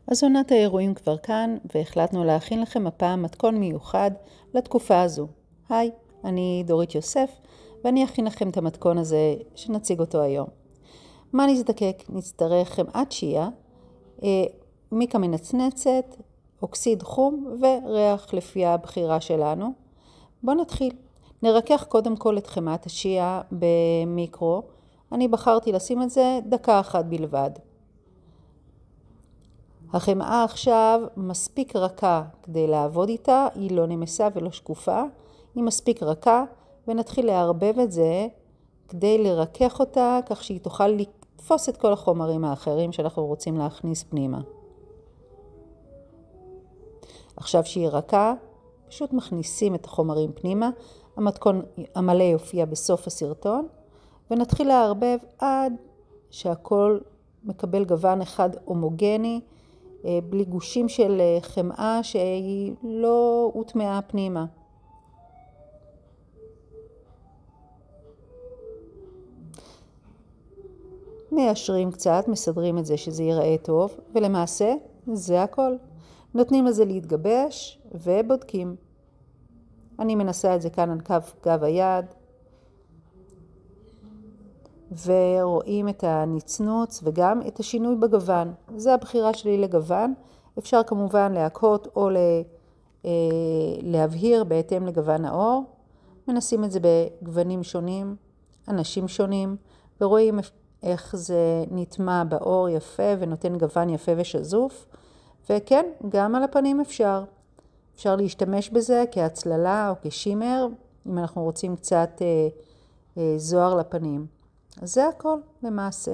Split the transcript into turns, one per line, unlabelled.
אז עונת האירועים כבר כאן, והחלטנו להכין לכם הפעם מתכון מיוחד לתקופה הזו. היי, אני דורית יוסף, ואני אכין לכם את המתכון הזה שנציג אותו היום. מה נזדקק? נצטרך חמאת שיה, מיקה מנצנצת, אוקסיד חום וריח לפי הבחירה שלנו. בואו נתחיל. נרכך קודם כל את חמאת השיה במיקרו. אני בחרתי לשים את זה דקה אחת בלבד. החמאה עכשיו מספיק רכה כדי לעבוד איתה, היא לא נמסה ולא שקופה, היא מספיק רכה, ונתחיל לערבב את זה כדי לרכך אותה כך שהיא תוכל לתפוס את כל החומרים האחרים שאנחנו רוצים להכניס פנימה. עכשיו שהיא רכה, פשוט מכניסים את החומרים פנימה, המתכון המלא יופיע בסוף הסרטון, ונתחיל לערבב עד שהכל מקבל גוון אחד הומוגני, בלי גושים של חמאה שהיא לא הוטמעה פנימה. מיישרים קצת, מסדרים את זה שזה ייראה טוב, ולמעשה זה הכל. נותנים לזה להתגבש ובודקים. אני מנסה את זה כאן על כף גב היד, ורואים את הנצנוץ וגם את השינוי בגוון. זה הבחירה שלי לגוון. אפשר כמובן להקהות או להבהיר בהתאם לגוון האור. מנסים את זה בגוונים שונים, אנשים שונים, ורואים איך זה נטמע באור יפה ונותן גוון יפה ושזוף. וכן, גם על הפנים אפשר. אפשר להשתמש בזה כהצללה או כשימר, אם אנחנו רוצים קצת זוהר לפנים. אז זה הכל למעשה.